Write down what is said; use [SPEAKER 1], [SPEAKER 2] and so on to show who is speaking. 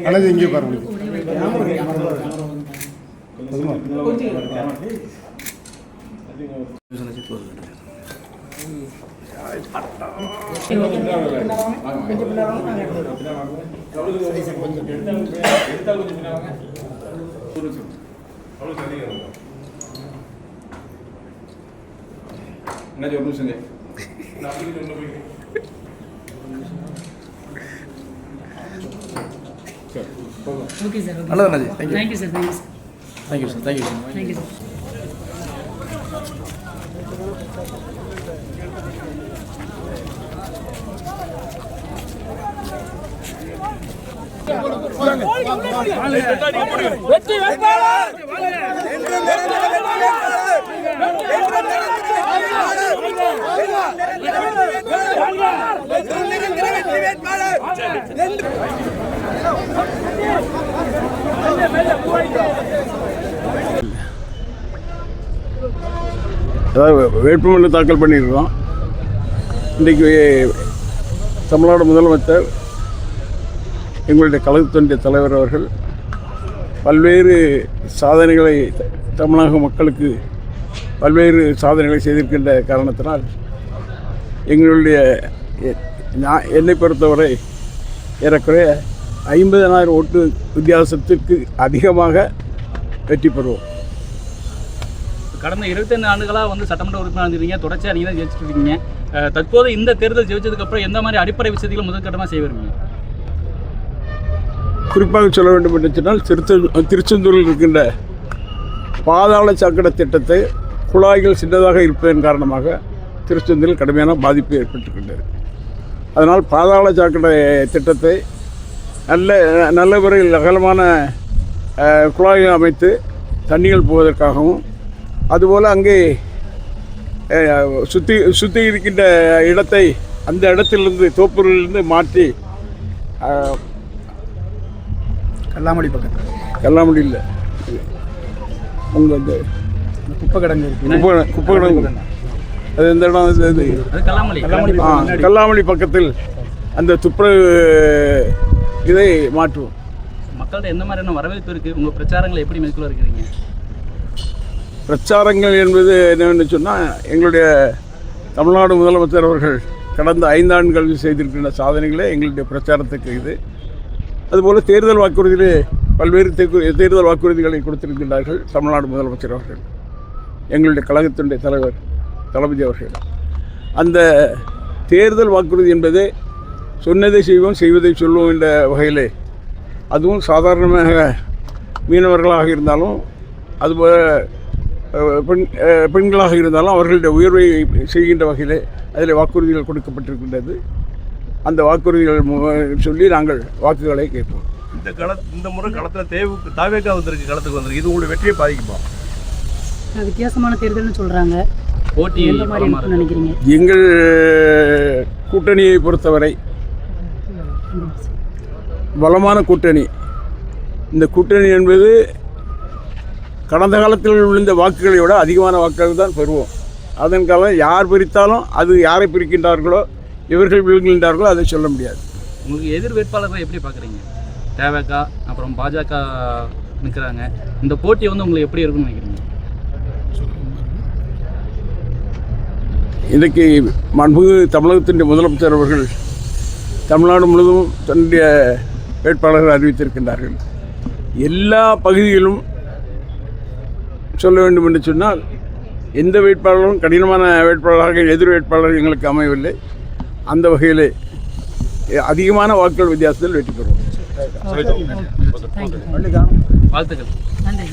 [SPEAKER 1] அண்ணாச்சி இங்கே பாருங்க.
[SPEAKER 2] Okay, sir. Okay.
[SPEAKER 1] Hello, Naji. Thank you.
[SPEAKER 2] Thank you, sir. Thank you, sir.
[SPEAKER 1] Thank you, sir. Thank you, sir.
[SPEAKER 2] Thank you, sir.
[SPEAKER 3] வெற்றி வேட்பாளர்
[SPEAKER 1] வேட்புமனு தாக்கல் பண்ணியிருக்கோம். இன்றைக்கு தமிழ்நாடு முதலமைச்சர் எங்களுடைய கழகத்தினுடைய தலைவர் அவர்கள் பல்வேறு சாதனைகளை தமிழக மக்களுக்கு பல்வேறு சாதனைகளை செய்திருக்கின்ற காரணத்தினால் எங்களுடைய என்னை பொறுத்தவரை ஏறக்குறைய 50,000 ஓட்டு வித்தியாசத்திற்கு அதிகமாக வெற்றி பெறுவோம்.
[SPEAKER 4] கடந்த 25 ஆண்டுகளாக சட்டமன்ற உறுப்பினர் இருந்தீங்க, தொடர்ச்சியாக நீங்கள் தான் ஜெயிச்சுட்டு இருக்கீங்க. தற்போது இந்த தேர்தல் ஜெயிச்சதுக்கப்புறம் எந்த மாதிரி அடிப்படை விஷயங்களை முதற்கட்டமாக செய்வீங்க?
[SPEAKER 1] குறிப்பாக சொல்ல வேண்டும் என்று சொன்னால் திருச்செந்தூரில் இருக்கின்ற பாதாள சாக்கடை திட்டத்தை குழாய்கள் சின்னதாக இருப்பதன் காரணமாக திருச்செந்தூரில் கடுமையான பாதிப்பு ஏற்பட்டிருக்கின்றது. அதனால் பாதாள சாக்கடை திட்டத்தை நல்ல முறையில் அகலமான குழாய்கள் அமைத்து தண்ணிகள் போவதற்காகவும், அதுபோல் அங்கே சுற்றி இருக்கின்ற இடத்தை அந்த இடத்திலிருந்து தோப்பூரிலிருந்து மாற்றி கல்லாமடி இல்லை உங்கள் இந்த குப்பை கிடங்கு அது எந்த இடம்? கல்லாமடி பக்கத்தில் அந்த துப்புரவு இதை மாற்றுவோம்.
[SPEAKER 4] மக்கள்கிட்ட எந்த மாதிரியான வரவேற்பு இருக்குது? உங்கள் பிரச்சாரங்களை எப்படி மேற்கொள்ள இருக்கிறீங்க?
[SPEAKER 1] பிரச்சாரங்கள் என்பது என்னவென்று சொன்னால், எங்களுடைய தமிழ்நாடு முதலமைச்சர் அவர்கள் கடந்த 5 ஆண்டுகள் செய்திருக்கின்ற சாதனைகளே எங்களுடைய பிரச்சாரத்துக்கு இது. அதுபோல் தேர்தல் வாக்குறுதியிலே பல்வேறு தேர்தல் வாக்குறுதிகளை கொடுத்திருக்கின்றார்கள் தமிழ்நாடு முதலமைச்சர் அவர்கள், எங்களுடைய கழகத்தினுடைய தலைவர் தளபதி அவர்கள். அந்த தேர்தல் வாக்குறுதி என்பது சொன்னதை செய்வோம் செய்வதை சொல்வோம் என்ற வகையிலே, அதுவும் சாதாரணமாக மீனவர்களாக இருந்தாலும் அதுபோல் பெண்களாக இருந்தாலும் அவர்களுடைய உயர்வை செய்கின்ற வகையிலே அதில் வாக்குறுதிகள் கொடுக்கப்பட்டிருக்கின்றது. அந்த வாக்குறுதிகள் சொல்லி நாங்கள் வாக்குகளை கேட்போம்.
[SPEAKER 5] இந்த முறை களத்தில் தாவேக்கா வந்திருக்கு, களத்துக்கு வந்திருக்கு. இது உங்களுடைய வெற்றியை பாதிக்குமா?
[SPEAKER 2] வித்தியாசமான தேர்தல்னு சொல்கிறாங்க. போட்டி எந்த மாதிரி நினைக்கிறீங்க?
[SPEAKER 1] எங்கள் கூட்டணியை பொறுத்தவரை பலமான கூட்டணி. இந்த கூட்டணி என்பது கடந்த காலத்தில் விழுந்த வாக்குகளை விட அதிகமான வாக்குகள் தான் பெறுவோம். அதன் காலம் யார் பிரித்தாலும் அது யாரை பிரிக்கின்றார்களோ இவர்கள் விழுகின்றார்களோ அதை சொல்ல முடியாது.
[SPEAKER 4] உங்களுக்கு எதிர் வேட்பாளர்களை எப்படி பார்க்குறீங்க? தேவேக்கா அப்புறம் பாஜக நிற்கிறாங்க. இந்த போட்டி உங்களுக்கு எப்படி இருக்குன்னு நினைக்கிறீங்க?
[SPEAKER 1] இன்றைக்கு மாண்புமிகு தமிழகத்தினுடைய முதலமைச்சர் அவர்கள் தமிழ்நாடு முழுவதும் தன்னுடைய வேட்பாளர்கள் அறிவித்திருக்கின்றார்கள். எல்லா பகுதியிலும் சொல்ல வேண்டும் என்று சொன்னால், எந்த வேட்பாளரும் கடினமான வேட்பாளராக எதிர் வேட்பாளர் எங்களுக்கு அமையவில்லை. அந்த வகையிலே அதிகமான வாக்குகள் வித்தியாசத்தில் வெற்றி பெறுவோம்.
[SPEAKER 4] வாழ்த்துக்கள்.
[SPEAKER 2] நன்றி.